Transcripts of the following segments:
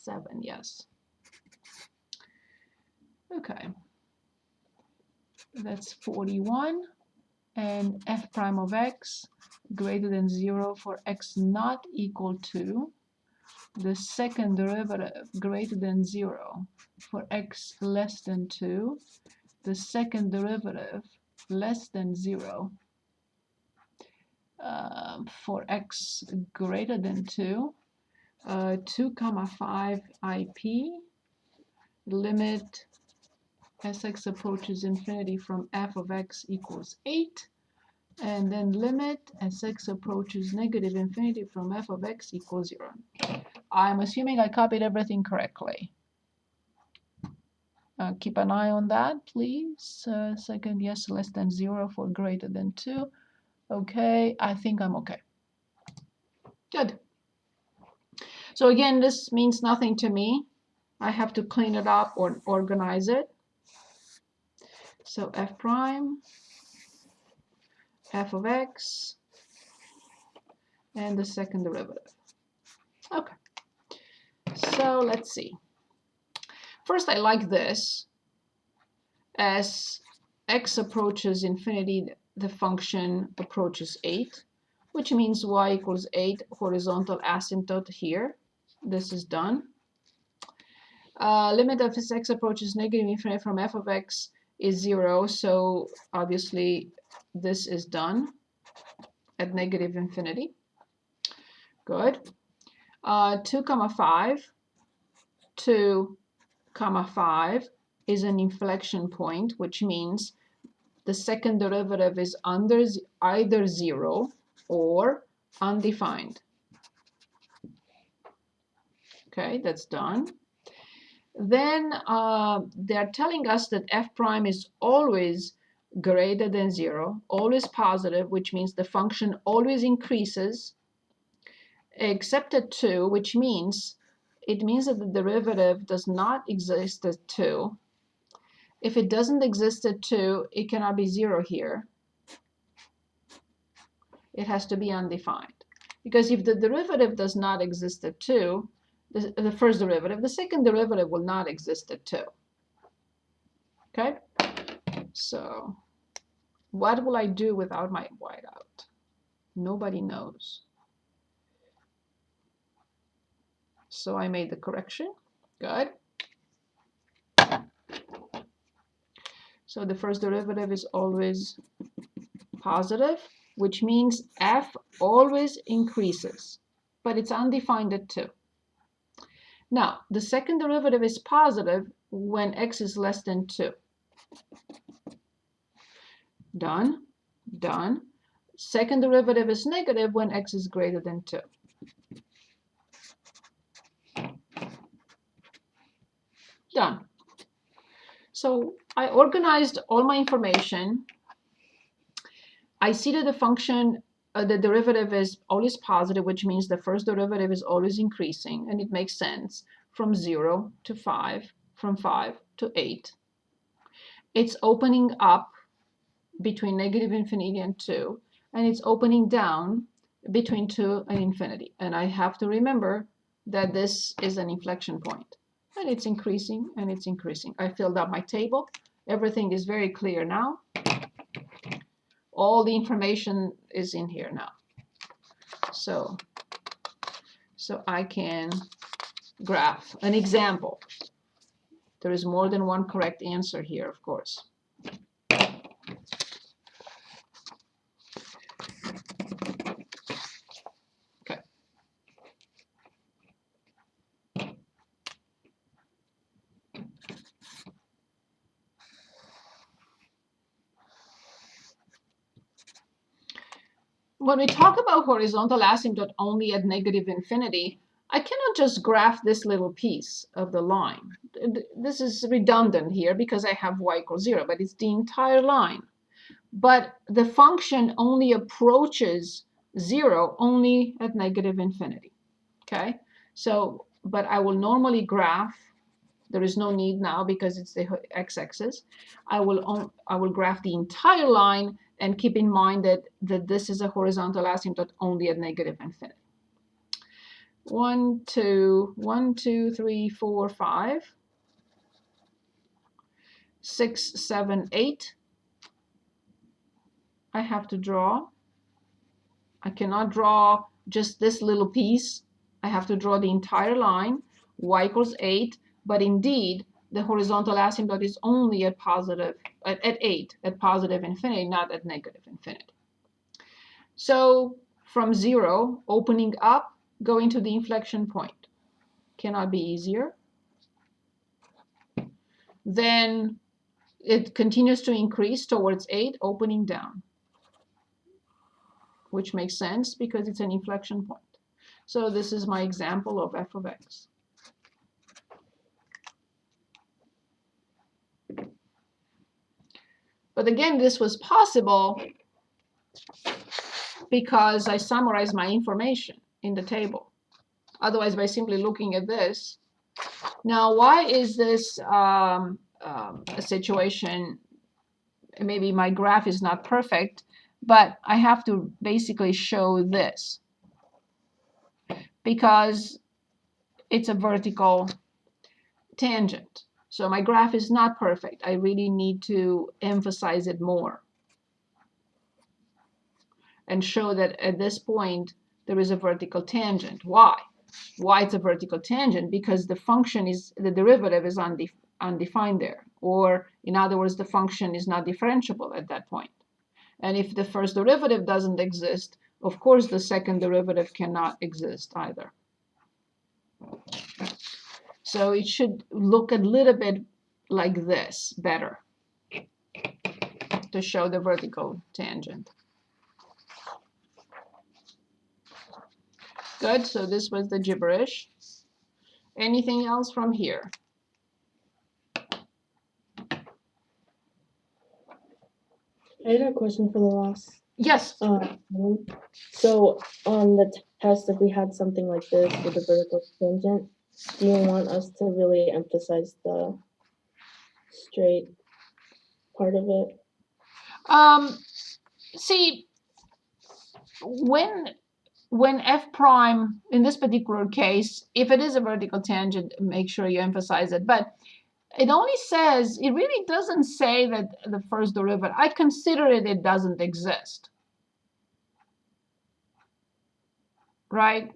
7, yes. Okay, that's 41. And f prime of x greater than 0 for x not equal to the second derivative greater than 0 for x less than 2, the second derivative less than 0 for x greater than 2, 2 comma 5 IP, limit Sx approaches infinity from f of x equals 8, and then limit Sx approaches negative infinity from f of x equals 0. I'm assuming I copied everything correctly. Keep an eye on that, please. Second, yes, less than 0 for greater than 2. Okay, I think I'm okay. Good. So again, this means nothing to me. I have to clean it up or organize it. So f prime, f of x, and the second derivative. Okay. So let's see. First, I like this. As x approaches infinity, the function approaches 8, which means y equals 8 horizontal asymptote here. This is done. Limit of x approaches negative infinity from f of x is 0, so obviously this is done at negative infinity. Good. 2 comma 5. 2 comma 5 is an inflection point, which means the second derivative is under either 0 or undefined. Okay, that's done. Then they're telling us that f prime is always greater than 0, always positive, which means the function always increases, except at 2, which means it means that the derivative does not exist at 2. If it doesn't exist at 2, it cannot be 0 here. It has to be undefined. Because if the derivative does not exist at 2, the first derivative, the second derivative will not exist at 2. Okay? So what will I do without my whiteout? Nobody knows. So I made the correction. Good. So the first derivative is always positive, which means f always increases, but it's undefined at 2. Now, the second derivative is positive when x is less than 2. Done. Done. Second derivative is negative when x is greater than 2. Done. So I organized all my information. I see that the function, the derivative is always positive, which means the first derivative is always increasing, and it makes sense, from 0 to 5, from 5 to 8. It's opening up between negative infinity and 2, and it's opening down between 2 and infinity. And I have to remember that this is an inflection point. And it's increasing, and it's increasing. I filled up my table. Everything is very clear now. All the information is in here now. So I can graph an example. There is more than one correct answer here, of course. Okay. When we talk about horizontal asymptote only at negative infinity, I cannot just graph this little piece of the line. This is redundant here because I have y equals 0, but it's the entire line. But the function only approaches 0 only at negative infinity. Okay? So, but I will normally graph. There is no need now because it's the x-axis. I will graph the entire line and keep in mind that this is a horizontal asymptote only at negative infinity. 1, 2, 1, 2, 3, 4, 5, 6, 7, 8. I have to draw. I cannot draw just this little piece. I have to draw the entire line, y equals 8, but indeed, the horizontal asymptote is only at positive, at 8, at positive infinity, not at negative infinity. So from 0, opening up, going to the inflection point. Cannot be easier. Then it continues to increase towards 8, opening down, which makes sense because it's an inflection point. So this is my example of f of x. But again, this was possible because I summarized my information in the table. Otherwise, by simply looking at this. Now, why is this a situation? Maybe my graph is not perfect, but I have to basically show this because it's a vertical tangent. So my graph is not perfect. I really need to emphasize it more and show that at this point there is a vertical tangent. Why? Why it's a vertical tangent? Because the function is, the derivative is undefined there. Or in other words, the function is not differentiable at that point. And if the first derivative doesn't exist, of course the second derivative cannot exist either. So it should look a little bit like this better to show the vertical tangent. Good, so this was the gibberish. Anything else from here? I had a question for the last. Yes. So on the test, if we had something like this with a vertical tangent, do you want us to really emphasize the straight part of it? See, when f prime, in this particular case, if it is a vertical tangent, make sure you emphasize it. But it only says, it really doesn't say that the first derivative, I consider it doesn't exist. Right?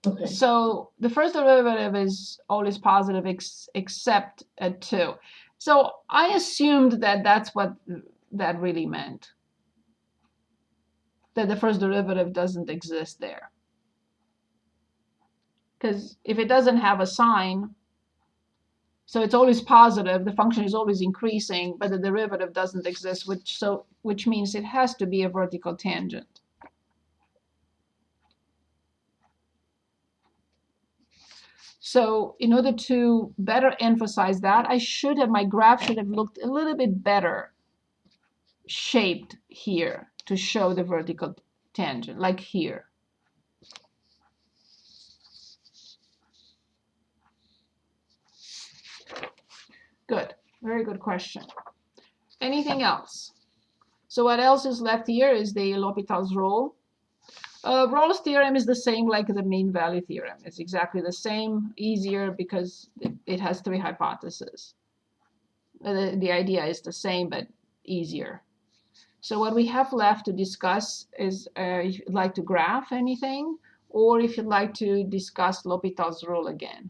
Okay. So the first derivative is always positive except at 2. So I assumed that that's what that really meant, that the first derivative doesn't exist there. Because if it doesn't have a sign, so it's always positive, the function is always increasing, but the derivative doesn't exist, which means it has to be a vertical tangent. So in order to better emphasize that, my graph should have looked a little bit better shaped here to show the vertical tangent, like here. Good, very good question. Anything else? So what else is left here is the L'Hopital's rule. Rolle's theorem is the same like the mean value theorem. It's exactly the same, easier because it has 3 hypotheses. The idea is the same, but easier. So what we have left to discuss is if you'd like to graph anything, or if you'd like to discuss L'Hopital's rule again.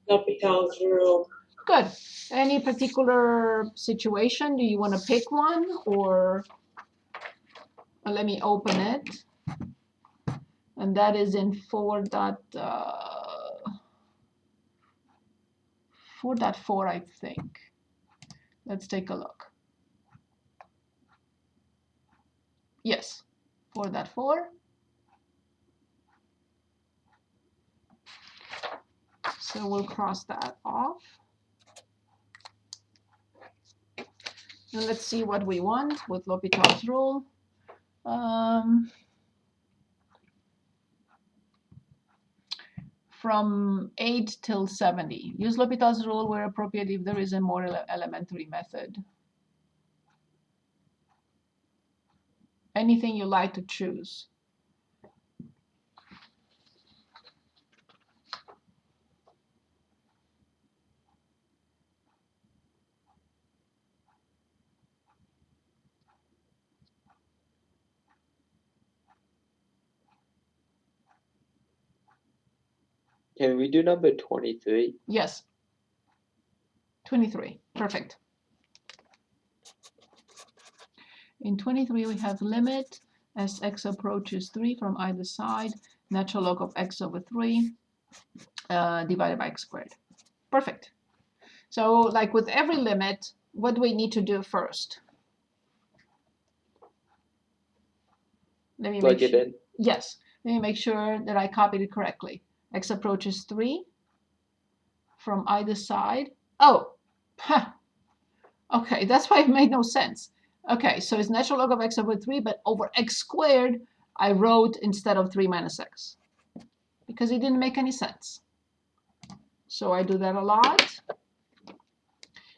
L'Hopital's rule. Good. Any particular situation? Do you want to pick one, or let me open it? And that is in 4.4, I think. Let's take a look. Yes, 4.4. So we'll cross that off. And let's see what we want with L'Hopital's rule. From 8 till 70. Use L'Hopital's rule where appropriate if there is a more elementary method. Anything you like to choose. Can we do number 23? Yes. 23. Perfect. In 23, we have limit as x approaches 3 from either side, natural log of x over 3 divided by x squared. Perfect. So like with every limit, what do we need to do first? Let me Plug make it sure. in. Yes. Let me make sure that I copied it correctly. X approaches 3 from either side. Oh, huh. Okay, that's why it made no sense. Okay, so it's natural log of x over 3, but over x squared, I wrote instead of 3 minus x, because it didn't make any sense. So I do that a lot.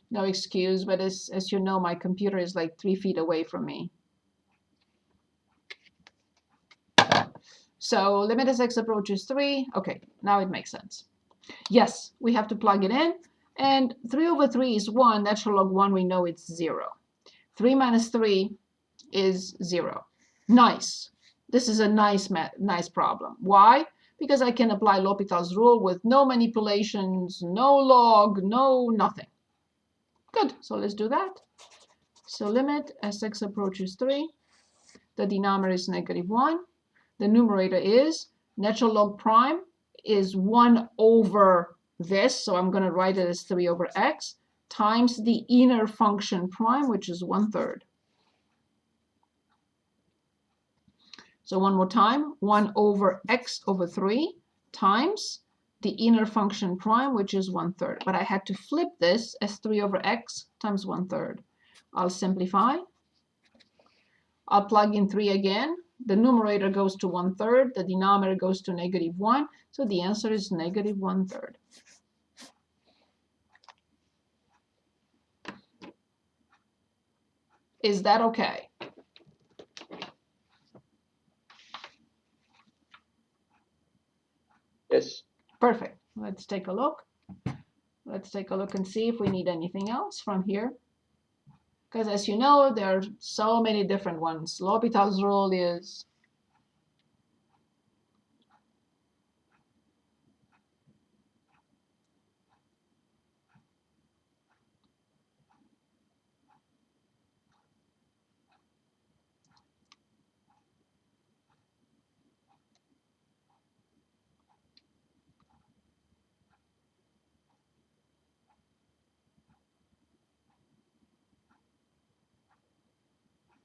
No excuse, but as you know, my computer is like 3 feet away from me. So limit as x approaches 3. Okay, now it makes sense. Yes, we have to plug it in. And 3 over 3 is 1. Natural log 1, we know it's 0. 3 minus 3 is 0. Nice. This is a nice problem. Why? Because I can apply L'Hopital's rule with no manipulations, no log, no nothing. Good. So let's do that. So limit as x approaches 3. The denominator is -1. The numerator is natural log prime is 1 over this. So I'm going to write it as 3 over x times the inner function prime, which is 1/3. So one more time, 1 over x over 3 times the inner function prime, which is 1/3. But I had to flip this as 3 over x times 1/3. I'll simplify. I'll plug in 3 again. The numerator goes to 1/3. The denominator goes to -1. So the answer is -1/3. Is that okay? Yes. Perfect. Let's take a look. Let's take a look and see if we need anything else from here. Because as you know, there are so many different ones. L'Hopital's rule is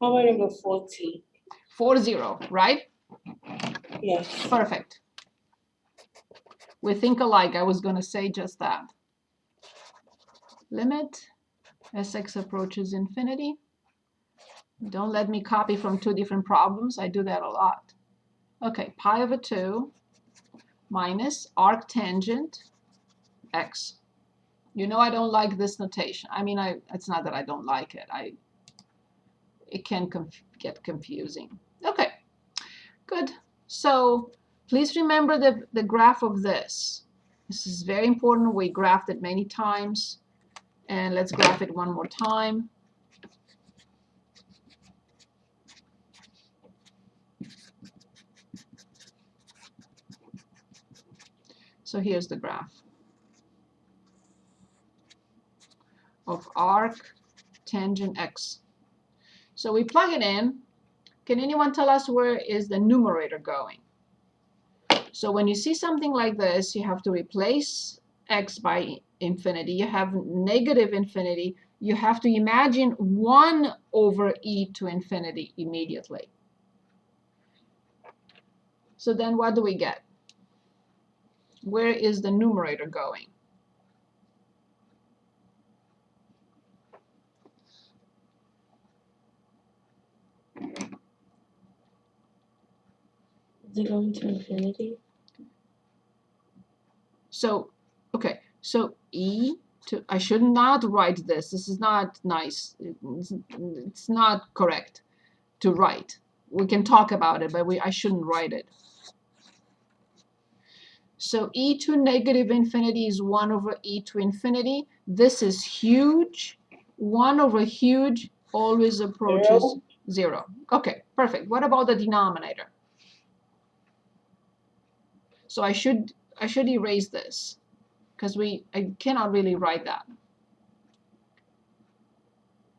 How about number 40? 40, right? Yes. Perfect. We think alike. I was going to say just that. Limit as x approaches infinity. Don't let me copy from 2 different problems. I do that a lot. Okay, pi over 2 minus arctangent x. You know I don't like this notation. I mean, it's not that I don't like it. It can get confusing. Okay, good. So please remember the graph of this. This is very important. We graphed it many times. And let's graph it one more time. So here's the graph of arc tangent x. So we plug it in. Can anyone tell us where is the numerator going? So when you see something like this, you have to replace x by infinity. You have negative infinity. You have to imagine 1 over e to infinity immediately. So then what do we get? Where is the numerator going? Is it going to infinity? So, okay, so e to, I should not write this. This is not nice. It's not correct to write. We can talk about it, but I shouldn't write it. So e to negative infinity is 1 over e to infinity. This is huge. 1 over huge always approaches 0. Okay, perfect. What about the denominator? So I should I should erase this because I cannot really write that.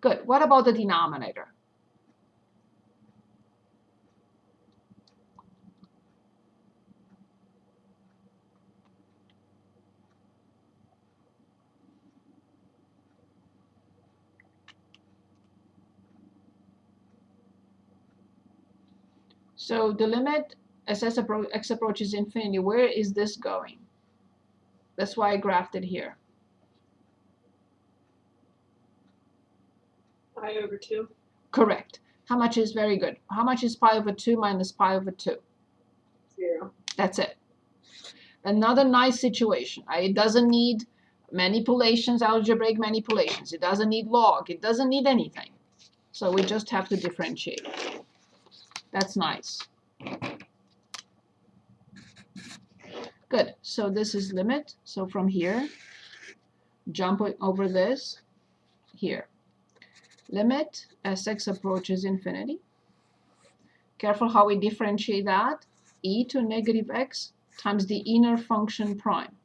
Good. What about the denominator? So the limit as x approaches infinity, where is this going? That's why I graphed it here. Pi over 2. Correct. How much is very good? How much is pi over 2 minus pi over 2? 0. That's it. Another nice situation. It doesn't need manipulations, algebraic manipulations. It doesn't need log. It doesn't need anything. So we just have to differentiate. That's nice. Good. So this is limit. So from here, jump over this here. Limit as x approaches infinity. Careful how we differentiate that. E to negative x times the inner function prime.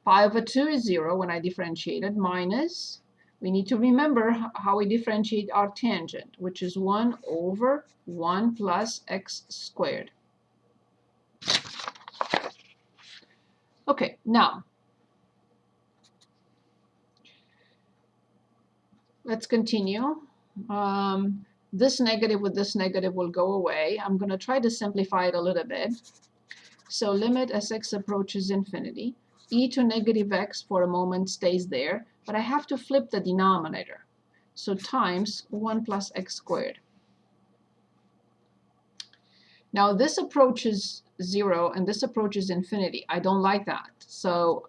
Pi over 2 is 0 when I differentiate it, minus, we need to remember how we differentiate our tangent, which is 1 over 1 plus x squared. Okay, now, let's continue. This negative with this negative will go away. I'm going to try to simplify it a little bit. So limit as x approaches infinity. E to negative x for a moment stays there, but I have to flip the denominator. So times 1 plus x squared. Now this approaches 0 and this approaches infinity. I don't like that. So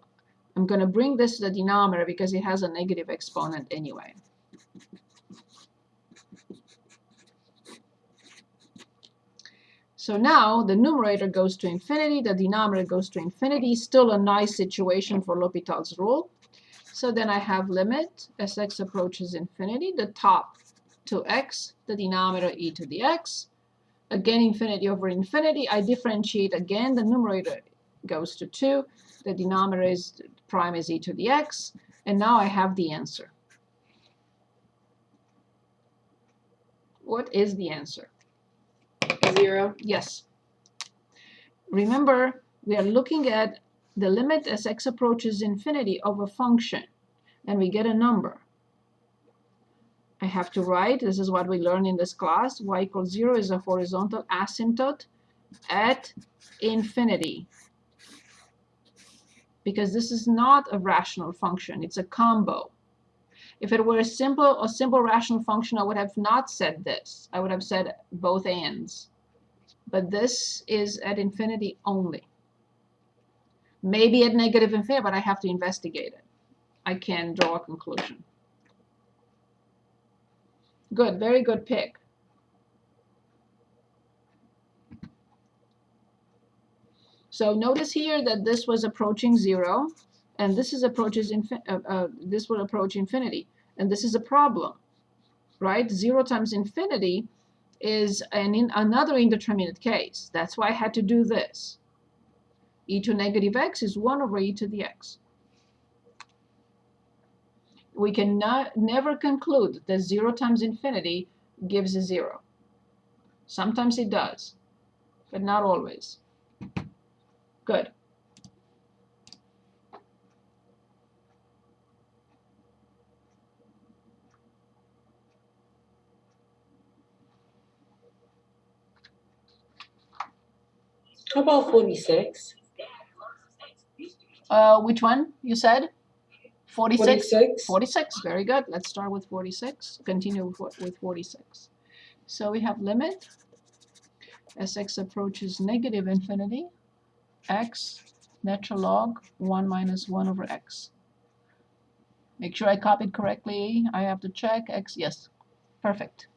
I'm going to bring this to the denominator because it has a negative exponent anyway. So now the numerator goes to infinity, the denominator goes to infinity. Still a nice situation for L'Hopital's rule. So then I have limit as x approaches infinity, the top to x, the denominator e to the x. Again, infinity over infinity. I differentiate again. The numerator goes to 2. The denominator is prime is e to the x. And now I have the answer. What is the answer? 0. Yes. Remember, we are looking at the limit as x approaches infinity of a function, and we get a number. I have to write, this is what we learned in this class, y equals 0 is a horizontal asymptote at infinity. Because this is not a rational function, it's a combo. If it were a simple rational function, I would have not said this. I would have said both ands. But this is at infinity only. Maybe at negative infinity, but I have to investigate it. I can draw a conclusion. Good, very good pick. So notice here that this was approaching 0, and this is this will approach infinity, and this is a problem, right? 0 times infinity is another indeterminate case. That's why I had to do this. E to negative x is 1 over e to the x. We can never conclude that 0 times infinity gives a 0. Sometimes it does, but not always. Good. How about 46? Which one you said? 46? 46. 46, very good. Let's start with 46. Continue with 46. So we have limit as x approaches negative infinity, x natural log 1 minus 1 over x. Make sure I copied correctly. I have to check x. Yes, perfect.